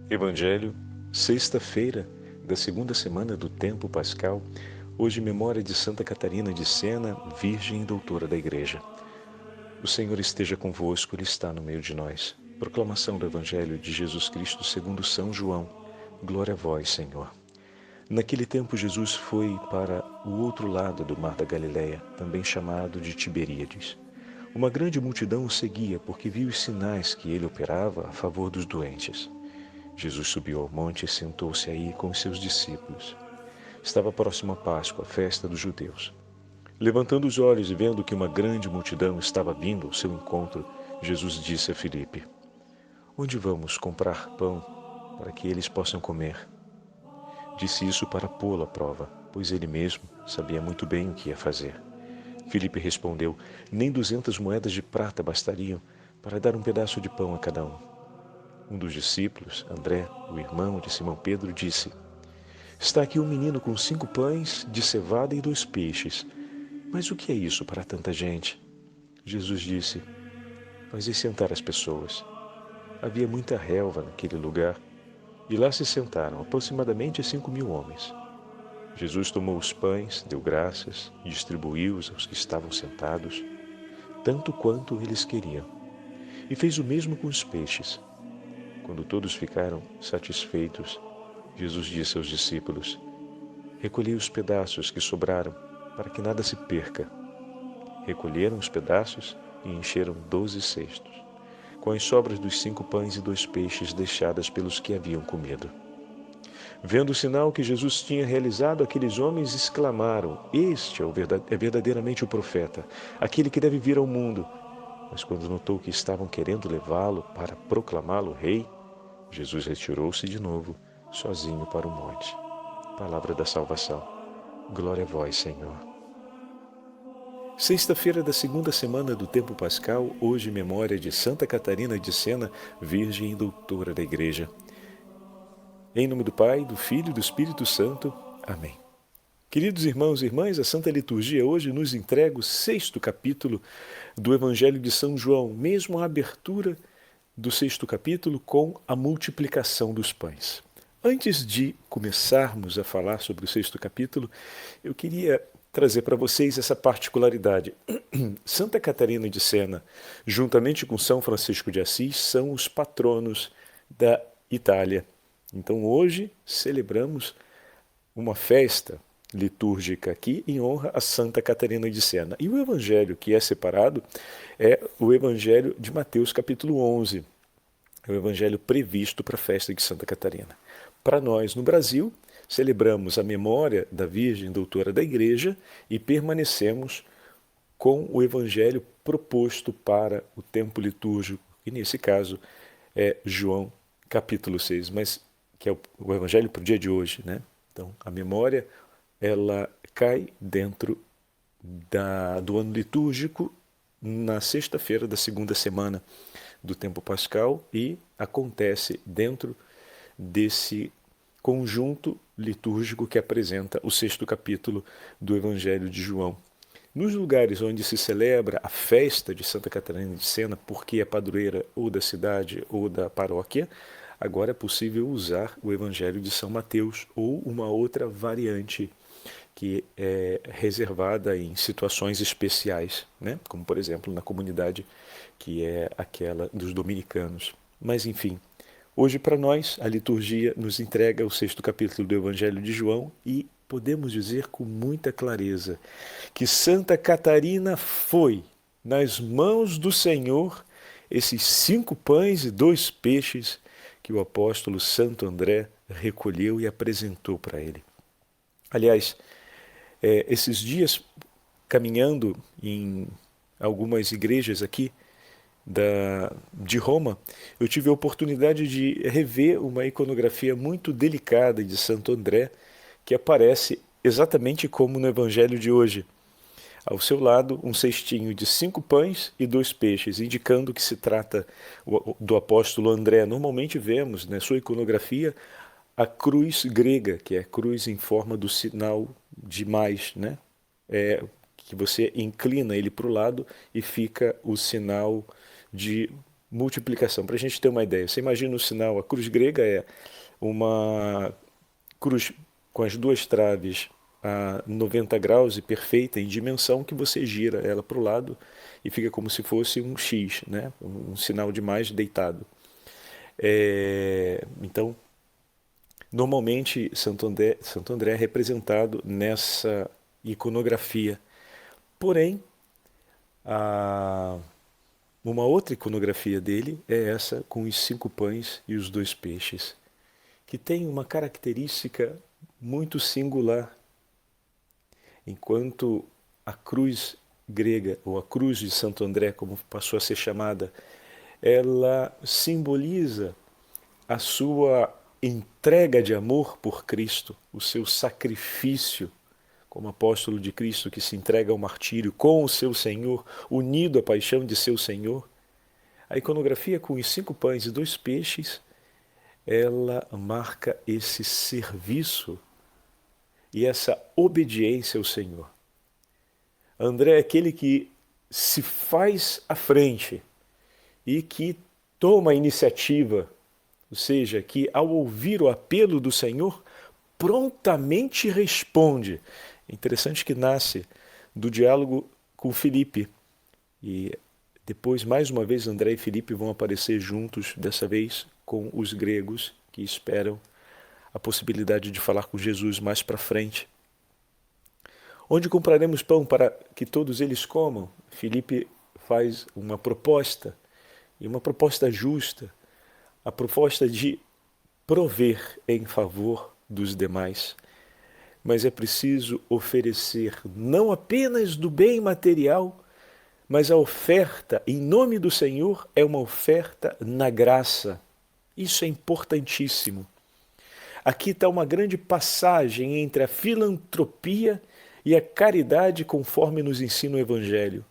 Evangelho, sexta-feira da segunda semana do tempo pascal, hoje memória de Santa Catarina de Sena, Virgem e Doutora da Igreja. O Senhor esteja convosco, Ele está no meio de nós. Proclamação do Evangelho de Jesus Cristo segundo São João. Glória a vós, Senhor. Naquele tempo Jesus foi para o outro lado do mar da Galileia, também chamado de Tiberíades. Uma grande multidão o seguia porque viu os sinais que ele operava a favor dos doentes. Jesus subiu ao monte e sentou-se aí com os seus discípulos. Estava próximo a Páscoa, a festa dos judeus. Levantando os olhos e vendo que uma grande multidão estava vindo ao seu encontro, Jesus disse a Filipe: Onde vamos comprar pão para que eles possam comer? Disse isso para pô-lo à prova, pois ele mesmo sabia muito bem o que ia fazer. Filipe respondeu: Nem 200 moedas de prata bastariam para dar um pedaço de pão a cada um. Um dos discípulos, André, o irmão de Simão Pedro, disse: Está aqui um menino com 5 pães de cevada e 2 peixes. Mas o que é isso para tanta gente? Jesus disse: Fazei sentar as pessoas. Havia muita relva naquele lugar, e lá se sentaram aproximadamente 5.000 homens. Jesus tomou os pães, deu graças e distribuiu-os aos que estavam sentados, tanto quanto eles queriam. E fez o mesmo com os peixes. Quando todos ficaram satisfeitos, Jesus disse aos discípulos: Recolhei os pedaços que sobraram, para que nada se perca. Recolheram os pedaços e encheram 12 cestos, com as sobras dos 5 pães e 2 peixes deixadas pelos que haviam comido. Vendo o sinal que Jesus tinha realizado, aqueles homens exclamaram: Este é verdadeiramente o profeta, aquele que deve vir ao mundo. Mas quando notou que estavam querendo levá-lo para proclamá-lo rei, Jesus retirou-se de novo, sozinho para o monte. Palavra da salvação. Glória a vós, Senhor. Sexta-feira da segunda semana do tempo pascal, hoje memória de Santa Catarina de Sena, Virgem e Doutora da Igreja. Em nome do Pai, do Filho e do Espírito Santo. Amém. Queridos irmãos e irmãs, a Santa Liturgia hoje nos entrega o 6º capítulo do Evangelho de São João, mesmo a abertura do 6º capítulo com a multiplicação dos pães. Antes de começarmos a falar sobre o 6º capítulo, eu queria trazer para vocês essa particularidade. Santa Catarina de Sena, juntamente com São Francisco de Assis, são os patronos da Itália. Então hoje celebramos uma festa litúrgica aqui em honra a Santa Catarina de Sena. E o evangelho que é separado é o evangelho de Mateus capítulo 11. É o evangelho previsto para a festa de Santa Catarina. Para nós, no Brasil, celebramos a memória da Virgem Doutora da Igreja e permanecemos com o evangelho proposto para o tempo litúrgico, e nesse caso é João capítulo 6, mas que é o evangelho para o dia de hoje, né? Então, a memória, ela cai dentro do ano litúrgico na sexta-feira da segunda semana do tempo pascal e acontece dentro desse conjunto litúrgico que apresenta o 6º capítulo do Evangelho de João. Nos lugares onde se celebra a festa de Santa Catarina de Sena, porque é padroeira ou da cidade ou da paróquia, agora é possível usar o Evangelho de São Mateus ou uma outra variante que é reservada em situações especiais, né? Como, por exemplo, na comunidade que é aquela dos dominicanos. Mas, enfim, hoje para nós a liturgia nos entrega o 6º capítulo do Evangelho de João e podemos dizer com muita clareza que Santa Catarina foi nas mãos do Senhor esses 5 pães e 2 peixes que o apóstolo Santo André recolheu e apresentou para ele. Aliás, esses dias, caminhando em algumas igrejas aqui de Roma, eu tive a oportunidade de rever uma iconografia muito delicada de Santo André, que aparece exatamente como no Evangelho de hoje. Ao seu lado, um cestinho de 5 pães e 2 peixes, indicando que se trata do apóstolo André. Normalmente vemos na sua iconografia a cruz grega, que é a cruz em forma do sinal de mais, né? Que você inclina ele para o lado e fica o sinal de multiplicação. Para a gente ter uma ideia, você imagina o sinal, a cruz grega é uma cruz com as duas traves a 90 graus e perfeita em dimensão, que você gira ela para o lado e fica como se fosse um X, né? Um sinal de mais deitado. Então, normalmente Santo André é representado nessa iconografia. Porém, uma outra iconografia dele é essa com os 5 pães e os 2 peixes, que tem uma característica muito singular. Enquanto a cruz grega, ou a cruz de Santo André, como passou a ser chamada, ela simboliza a sua entrega de amor por Cristo, o seu sacrifício como apóstolo de Cristo que se entrega ao martírio com o seu Senhor, unido à paixão de seu Senhor. A iconografia com os 5 pães e 2 peixes, ela marca esse serviço e essa obediência ao Senhor. André é aquele que se faz à frente e que toma a iniciativa, ou seja, que ao ouvir o apelo do Senhor, prontamente responde. É interessante que nasce do diálogo com Filipe. E depois, mais uma vez, André e Filipe vão aparecer juntos, dessa vez com os gregos que esperam a possibilidade de falar com Jesus mais para frente. Onde compraremos pão para que todos eles comam? Filipe faz uma proposta, e uma proposta justa, a proposta de prover em favor dos demais. Mas é preciso oferecer não apenas do bem material, mas a oferta em nome do Senhor é uma oferta na graça. Isso é importantíssimo. Aqui está uma grande passagem entre a filantropia e a caridade conforme nos ensina o Evangelho,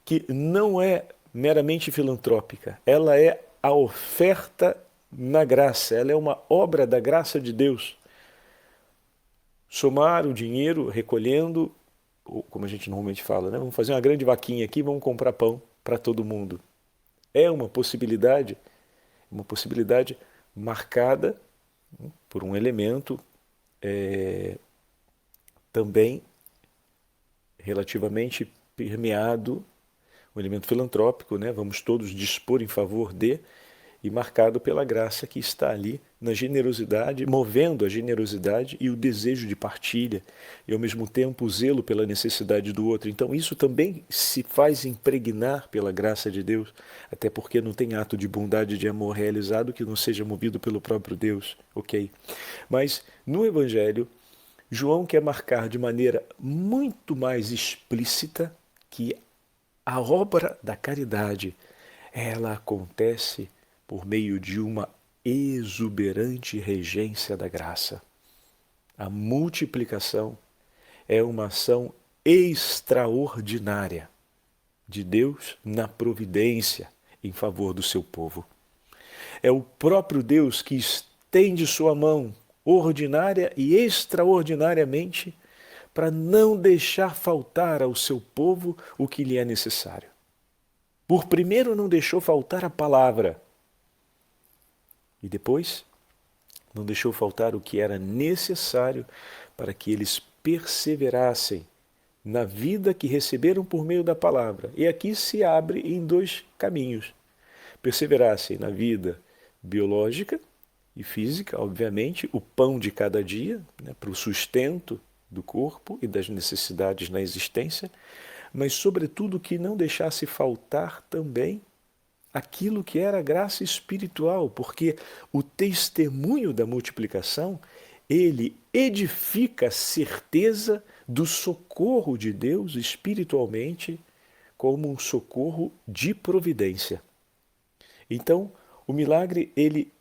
que não é meramente filantrópica, ela é a oferta na graça, ela é uma obra da graça de Deus. Somar o dinheiro recolhendo, como a gente normalmente fala, né? Vamos fazer uma grande vaquinha aqui, vamos comprar pão para todo mundo. É uma possibilidade marcada por um elemento também relativamente permeado, um elemento filantrópico, né? Vamos todos dispor em favor de, e marcado pela graça que está ali na generosidade, movendo a generosidade e o desejo de partilha, e ao mesmo tempo o zelo pela necessidade do outro. Então isso também se faz impregnar pela graça de Deus, até porque não tem ato de bondade e de amor realizado que não seja movido pelo próprio Deus, ok? Mas no Evangelho, João quer marcar de maneira muito mais explícita que a obra da caridade, ela acontece por meio de uma exuberante regência da graça. A multiplicação é uma ação extraordinária de Deus na providência em favor do seu povo. É o próprio Deus que estende sua mão ordinária e extraordinariamente para não deixar faltar ao seu povo o que lhe é necessário. Por primeiro não deixou faltar a palavra, e depois não deixou faltar o que era necessário para que eles perseverassem na vida que receberam por meio da palavra. E aqui se abre em 2 caminhos. Perseverassem na vida biológica e física, obviamente, o pão de cada dia, né, para o sustento do corpo e das necessidades na existência, mas sobretudo que não deixasse faltar também aquilo que era graça espiritual, porque o testemunho da multiplicação, ele edifica a certeza do socorro de Deus espiritualmente como um socorro de providência. Então, o milagre, ele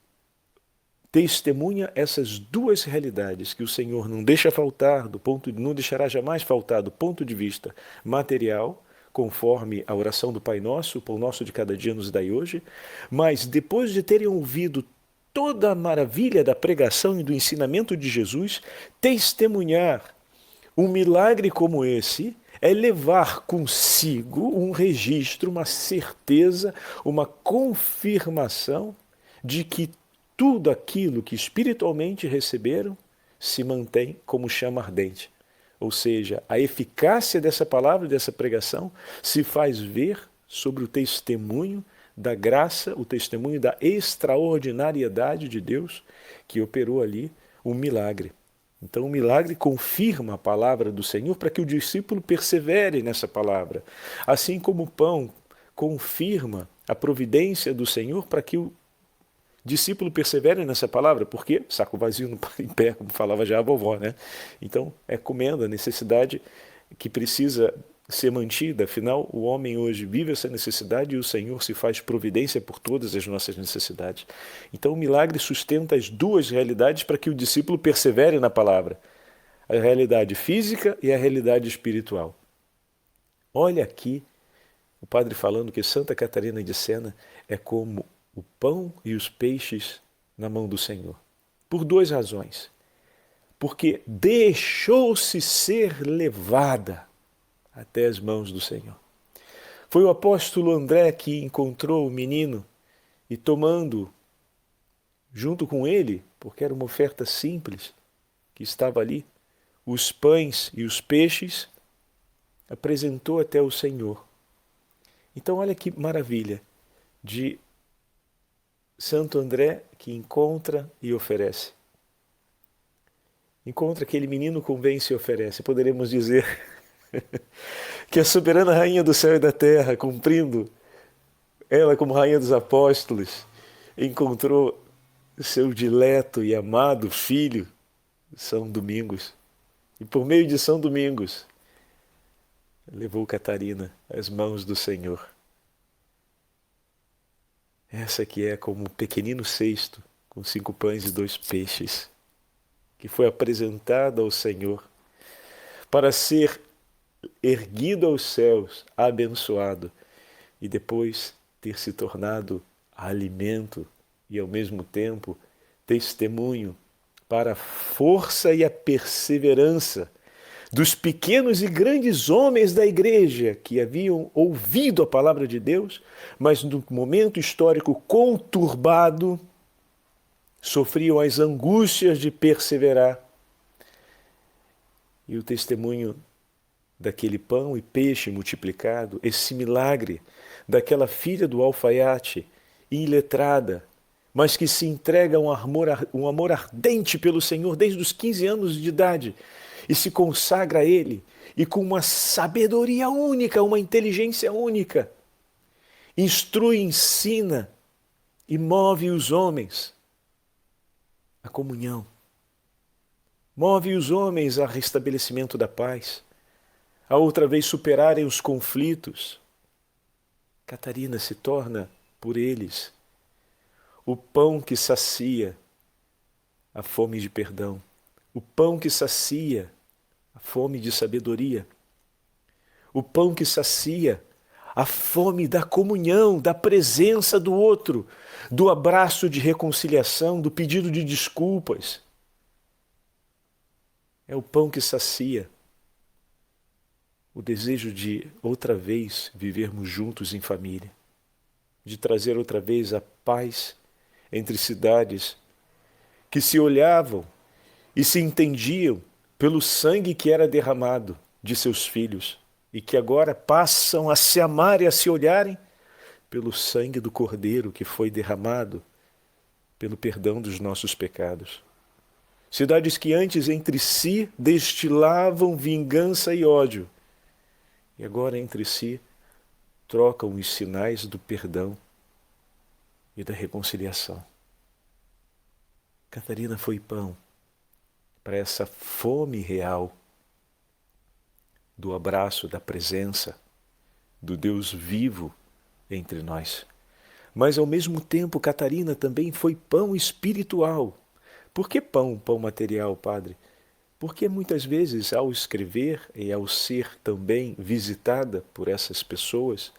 testemunha essas 2 realidades que o Senhor não deixa faltar, não deixará jamais faltar do ponto de vista material, conforme a oração do Pai Nosso, o pão nosso de cada dia nos dai hoje, mas depois de terem ouvido toda a maravilha da pregação e do ensinamento de Jesus, testemunhar um milagre como esse é levar consigo um registro, uma certeza, uma confirmação de que tudo aquilo que espiritualmente receberam se mantém como chama ardente. Ou seja, a eficácia dessa palavra, dessa pregação, se faz ver sobre o testemunho da graça, o testemunho da extraordinariedade de Deus que operou ali um milagre. Então o milagre confirma a palavra do Senhor para que o discípulo persevere nessa palavra. Assim como o pão confirma a providência do Senhor para que o discípulo persevere nessa palavra, porque saco vazio não para em pé, como falava já a vovó, né? Então é comendo a necessidade que precisa ser mantida, afinal o homem hoje vive essa necessidade e o Senhor se faz providência por todas as nossas necessidades. Então o milagre sustenta as duas realidades para que o discípulo persevere na palavra, a realidade física e a realidade espiritual. Olha aqui o padre falando que Santa Catarina de Sena é como o pão e os peixes na mão do Senhor. Por duas razões. Porque deixou-se ser levada até as mãos do Senhor. Foi o apóstolo André que encontrou o menino e tomando junto com ele, porque era uma oferta simples que estava ali, os pães e os peixes, apresentou até o Senhor. Então olha que maravilha de Santo André que encontra e oferece. Encontra aquele menino, convence e oferece. Poderemos dizer que a soberana rainha do céu e da terra, cumprindo ela como rainha dos apóstolos, encontrou seu dileto e amado filho, São Domingos. E por meio de São Domingos, levou Catarina às mãos do Senhor. Essa que é como um pequenino cesto com 5 pães e 2 peixes, que foi apresentada ao Senhor para ser erguido aos céus, abençoado, e depois ter se tornado alimento e ao mesmo tempo testemunho para a força e a perseverança dos pequenos e grandes homens da igreja que haviam ouvido a palavra de Deus, mas no momento histórico conturbado, sofriam as angústias de perseverar. E o testemunho daquele pão e peixe multiplicado, esse milagre daquela filha do alfaiate, iletrada, mas que se entrega a um amor ardente pelo Senhor desde os 15 anos de idade, e se consagra a Ele, e com uma sabedoria única, uma inteligência única, instrui, ensina e move os homens à comunhão. Move os homens ao restabelecimento da paz, a outra vez superarem os conflitos. Catarina se torna, por eles, o pão que sacia a fome de perdão, o pão que sacia a fome de sabedoria, o pão que sacia a fome da comunhão, da presença do outro, do abraço de reconciliação, do pedido de desculpas. É o pão que sacia o desejo de outra vez vivermos juntos em família, de trazer outra vez a paz entre cidades que se olhavam e se entendiam pelo sangue que era derramado de seus filhos e que agora passam a se amar e a se olharem pelo sangue do Cordeiro que foi derramado pelo perdão dos nossos pecados. Cidades que antes entre si destilavam vingança e ódio e agora entre si trocam os sinais do perdão e da reconciliação. Catarina foi pão para essa fome real do abraço, da presença do Deus vivo entre nós. Mas ao mesmo tempo, Catarina também foi pão espiritual. Por que pão material, Padre? Porque muitas vezes, ao escrever e ao ser também visitada por essas pessoas,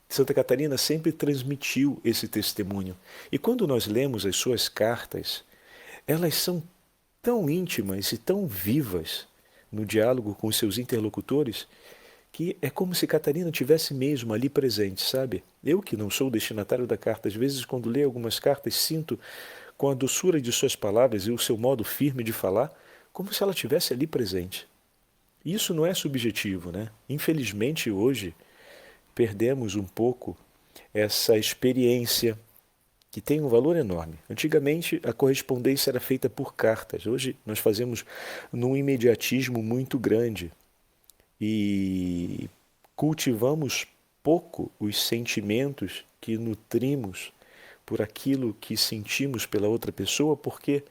Santa Catarina sempre transmitiu esse testemunho. E quando nós lemos as suas cartas, elas são tão íntimas e tão vivas, no diálogo com os seus interlocutores, que é como se Catarina tivesse mesmo ali presente, sabe? Eu que não sou o destinatário da carta, às vezes quando leio algumas cartas sinto, com a doçura de suas palavras e o seu modo firme de falar, como se ela tivesse ali presente. Isso não é subjetivo, né? Infelizmente hoje perdemos um pouco essa experiência que tem um valor enorme. Antigamente a correspondência era feita por cartas. Hoje nós fazemos num imediatismo muito grande e cultivamos pouco os sentimentos que nutrimos por aquilo que sentimos pela outra pessoa, porque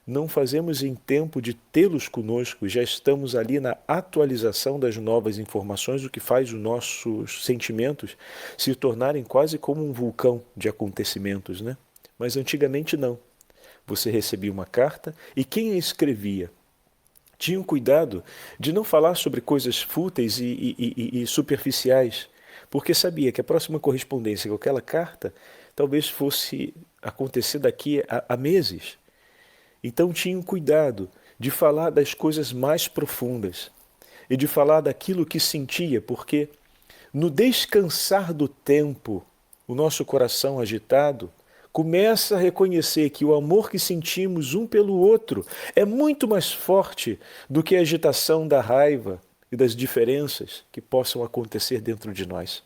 não fazemos em tempo de tê-los conosco, já estamos ali na atualização das novas informações, o que faz os nossos sentimentos se tornarem quase como um vulcão de acontecimentos, né? Mas antigamente não. Você recebia uma carta e quem a escrevia tinha o cuidado de não falar sobre coisas fúteis e superficiais, porque sabia que a próxima correspondência com aquela carta talvez fosse acontecer daqui a meses. Então tinham cuidado de falar das coisas mais profundas e de falar daquilo que sentia, porque no descansar do tempo, o nosso coração agitado começa a reconhecer que o amor que sentimos um pelo outro é muito mais forte do que a agitação da raiva e das diferenças que possam acontecer dentro de nós.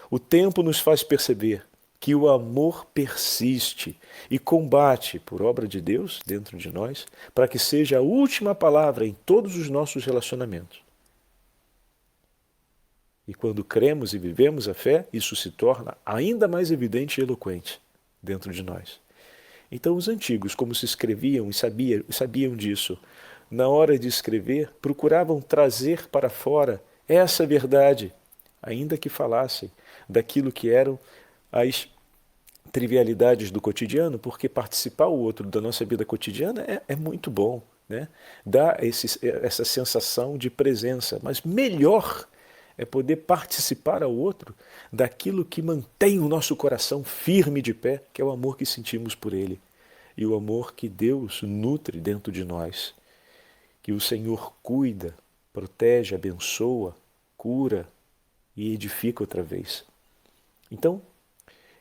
O tempo nos faz perceber que o amor persiste e combate por obra de Deus dentro de nós, para que seja a última palavra em todos os nossos relacionamentos. E quando cremos e vivemos a fé, isso se torna ainda mais evidente e eloquente dentro de nós. Então os antigos, como se escreviam e sabiam disso, na hora de escrever, procuravam trazer para fora essa verdade, ainda que falassem daquilo que eram as trivialidades do cotidiano, porque participar o outro da nossa vida cotidiana é muito bom, né? Dá essa sensação de presença, mas melhor é poder participar ao outro daquilo que mantém o nosso coração firme de pé, que é o amor que sentimos por ele e o amor que Deus nutre dentro de nós, que o Senhor cuida, protege, abençoa, cura e edifica outra vez. Então,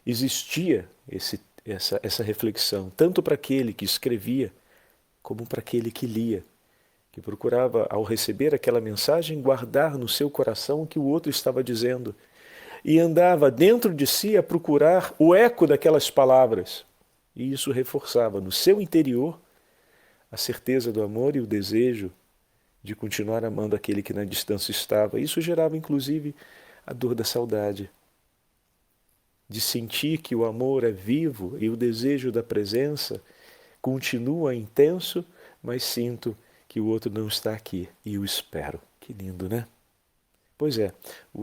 existia essa reflexão, tanto para aquele que escrevia, como para aquele que lia, que procurava, ao receber aquela mensagem, guardar no seu coração o que o outro estava dizendo, e andava dentro de si a procurar o eco daquelas palavras. E isso reforçava no seu interior a certeza do amor e o desejo de continuar amando aquele que na distância estava. Isso gerava, inclusive, a dor da saudade, de sentir que o amor é vivo e o desejo da presença continua intenso, mas sinto que o outro não está aqui e o espero. Que lindo, né? Pois é,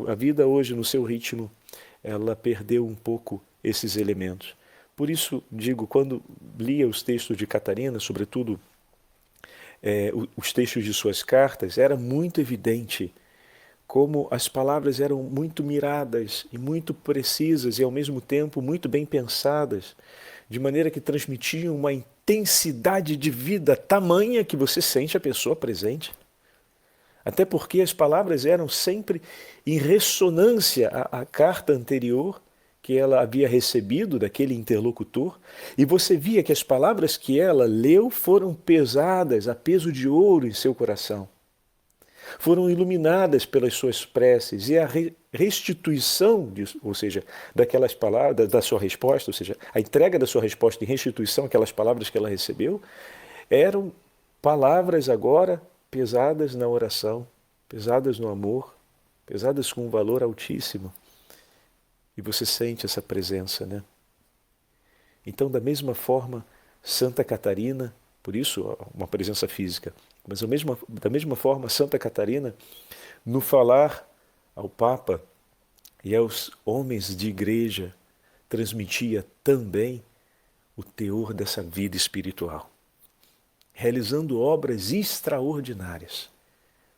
a vida hoje, no seu ritmo, ela perdeu um pouco esses elementos. Por isso, digo, quando lia os textos de Catarina, sobretudo os textos de suas cartas, era muito evidente como as palavras eram muito miradas e muito precisas e, ao mesmo tempo, muito bem pensadas, de maneira que transmitiam uma intensidade de vida tamanha que você sente a pessoa presente. Até porque as palavras eram sempre em ressonância à carta anterior que ela havia recebido daquele interlocutor, e você via que as palavras que ela leu foram pesadas a peso de ouro em seu coração. Foram iluminadas pelas suas preces, e a restituição, ou seja, daquelas palavras, da sua resposta, ou seja, a entrega da sua resposta em restituição, aquelas palavras que ela recebeu, eram palavras agora pesadas na oração, pesadas no amor, pesadas com um valor altíssimo. E você sente essa presença, né? Então, da mesma forma, Santa Catarina, por isso uma presença física, mas da mesma forma, Santa Catarina, no falar ao Papa e aos homens de igreja, transmitia também o teor dessa vida espiritual, realizando obras extraordinárias,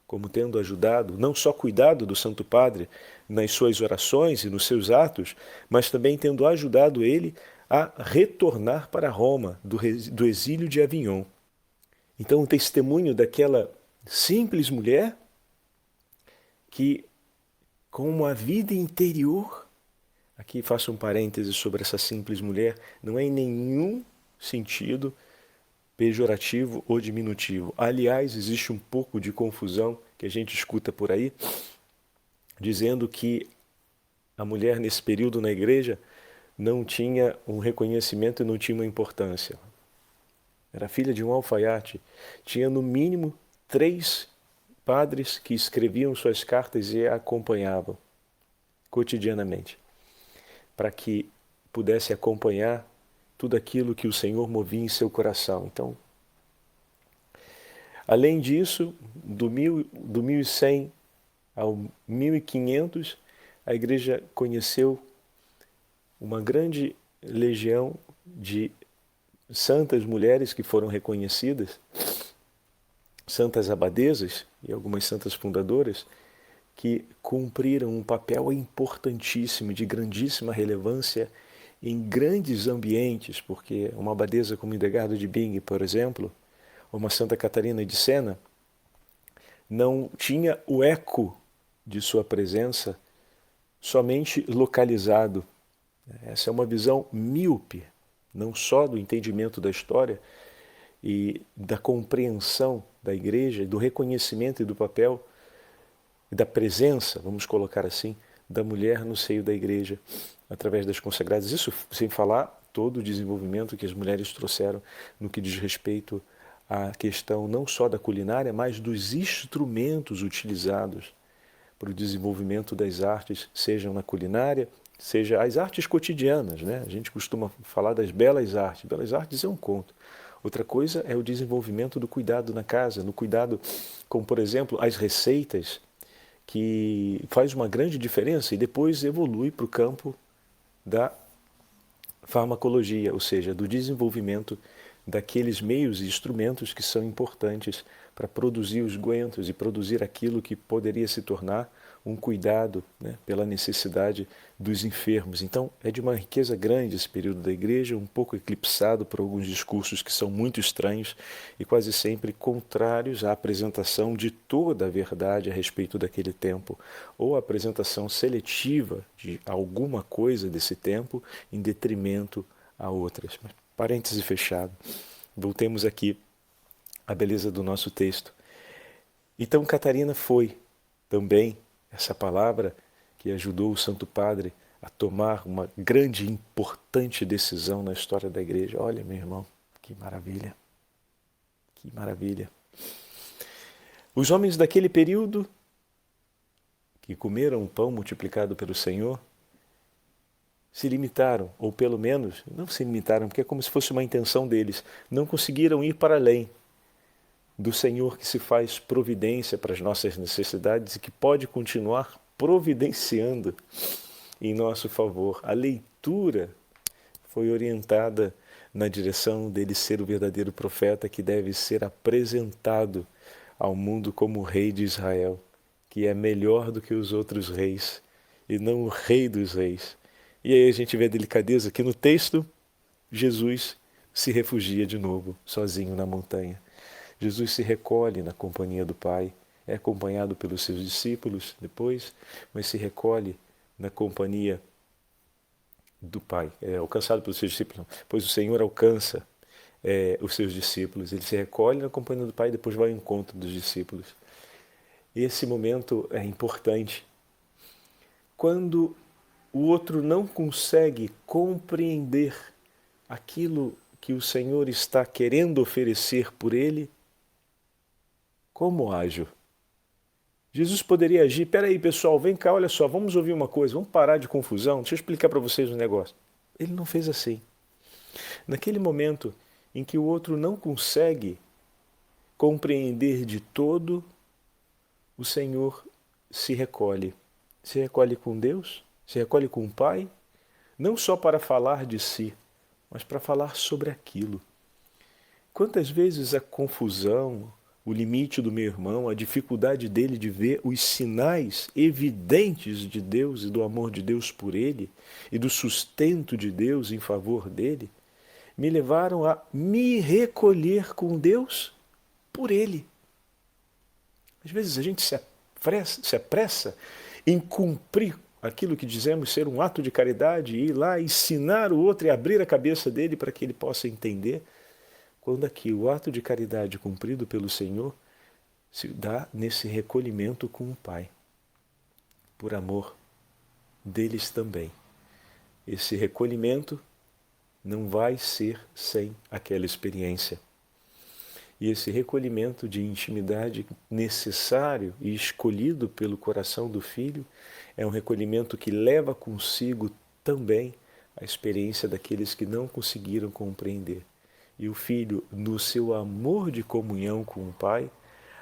como tendo ajudado, não só cuidado do Santo Padre nas suas orações e nos seus atos, mas também tendo ajudado ele a retornar para Roma, do exílio de Avignon. Então, o testemunho simples mulher que, com uma vida interior, aqui faço um parêntese sobre essa simples mulher, não é em nenhum sentido pejorativo ou diminutivo. Aliás, existe um pouco de confusão que a gente escuta por aí, dizendo que a mulher nesse período na igreja não tinha um reconhecimento e não tinha uma importância. Era filha de um alfaiate, tinha no mínimo 3 padres que escreviam suas cartas e a acompanhavam cotidianamente, para que pudesse acompanhar tudo aquilo que o Senhor movia em seu coração. Então, além disso, do 1100 ao 1500, a igreja conheceu uma grande legião de santas mulheres que foram reconhecidas, santas abadesas e algumas santas fundadoras, que cumpriram um papel importantíssimo, de grandíssima relevância em grandes ambientes, porque uma abadesa como Hildegarda de Bingen, por exemplo, ou uma Santa Catarina de Sena, não tinha o eco de sua presença somente localizado. Essa é uma visão míope, não só do entendimento da história e da compreensão da igreja, do reconhecimento e do papel e da presença, vamos colocar assim, da mulher no seio da igreja, através das consagradas. Isso sem falar todo o desenvolvimento que as mulheres trouxeram no que diz respeito à questão não só da culinária, mas dos instrumentos utilizados para o desenvolvimento das artes, sejam na culinária, seja as artes cotidianas, né? A gente costuma falar das belas artes. Belas artes é um conto. Outra coisa é o desenvolvimento do cuidado na casa, no cuidado com, por exemplo, as receitas, que faz uma grande diferença e depois evolui para o campo da farmacologia, ou seja, do desenvolvimento daqueles meios e instrumentos que são importantes para produzir os guentos e produzir aquilo que poderia se tornar um cuidado, né, pela necessidade dos enfermos. Então, é de uma riqueza grande esse período da igreja, um pouco eclipsado por alguns discursos que são muito estranhos e quase sempre contrários à apresentação de toda a verdade a respeito daquele tempo, ou a apresentação seletiva de alguma coisa desse tempo em detrimento a outras. Mas, parêntese fechado. Voltemos aqui à beleza do nosso texto. Então, Catarina foi também essa palavra que ajudou o Santo Padre a tomar uma grande e importante decisão na história da igreja. Olha, meu irmão, que maravilha, que maravilha. Os homens daquele período que comeram o pão multiplicado pelo Senhor se limitaram, ou pelo menos, não se limitaram, porque é como se fosse uma intenção deles, não conseguiram ir para além do Senhor que se faz providência para as nossas necessidades e que pode continuar providenciando em nosso favor. A leitura foi orientada na direção dele ser o verdadeiro profeta que deve ser apresentado ao mundo como o rei de Israel, que é melhor do que os outros reis e não o rei dos reis. E aí a gente vê a delicadeza que no texto Jesus se refugia de novo, sozinho na montanha. Jesus se recolhe na companhia do Pai, é acompanhado pelos seus discípulos depois, mas se recolhe na companhia do Pai, é alcançado pelos seus discípulos, pois o Senhor alcança os seus discípulos, ele se recolhe na companhia do Pai e depois vai ao encontro dos discípulos. E esse momento é importante. Quando o outro não consegue compreender aquilo que o Senhor está querendo oferecer por ele, como ajo? Jesus poderia agir, peraí pessoal, vem cá, olha só, vamos ouvir uma coisa, vamos parar de confusão, deixa eu explicar para vocês um negócio. Ele não fez assim. Naquele momento em que o outro não consegue compreender de todo, o Senhor se recolhe. Se recolhe com Deus, se recolhe com o Pai, não só para falar de si, mas para falar sobre aquilo. Quantas vezes a confusão, o limite do meu irmão, a dificuldade dele de ver os sinais evidentes de Deus e do amor de Deus por ele e do sustento de Deus em favor dele, me levaram a me recolher com Deus por ele. Às vezes a gente se apressa em cumprir aquilo que dizemos ser um ato de caridade, e ir lá ensinar o outro e abrir a cabeça dele para que ele possa entender, quando aqui o ato de caridade cumprido pelo Senhor se dá nesse recolhimento com o Pai, por amor deles também. Esse recolhimento não vai ser sem aquela experiência. E esse recolhimento de intimidade necessário e escolhido pelo coração do filho é um recolhimento que leva consigo também a experiência daqueles que não conseguiram compreender. E o filho, no seu amor de comunhão com o Pai,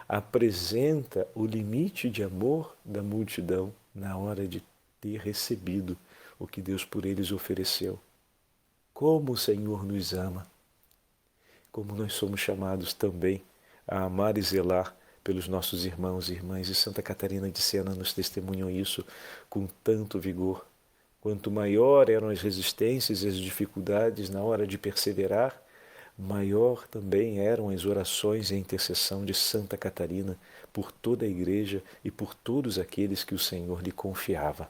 apresenta o limite de amor da multidão na hora de ter recebido o que Deus por eles ofereceu. Como o Senhor nos ama! Como nós somos chamados também a amar e zelar pelos nossos irmãos e irmãs. E Santa Catarina de Sena nos testemunhou isso com tanto vigor. Quanto maior eram as resistências e as dificuldades na hora de perseverar, maior também eram as orações e a intercessão de Santa Catarina por toda a Igreja e por todos aqueles que o Senhor lhe confiava.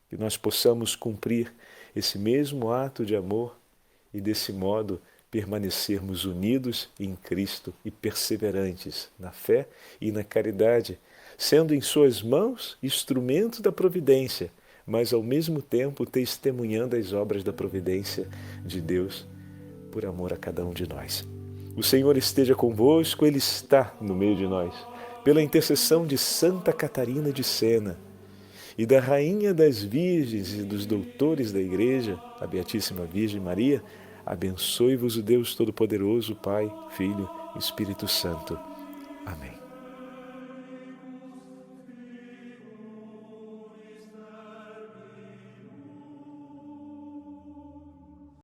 Que nós possamos cumprir esse mesmo ato de amor e, desse modo, permanecermos unidos em Cristo e perseverantes na fé e na caridade, sendo em suas mãos instrumento da providência, mas ao mesmo tempo testemunhando as obras da providência de Deus por amor a cada um de nós. O Senhor esteja convosco, Ele está no meio de nós. Pela intercessão de Santa Catarina de Sena e da Rainha das Virgens e dos doutores da Igreja, a Beatíssima Virgem Maria, abençoe-vos o Deus Todo-Poderoso, Pai, Filho e Espírito Santo. Amém.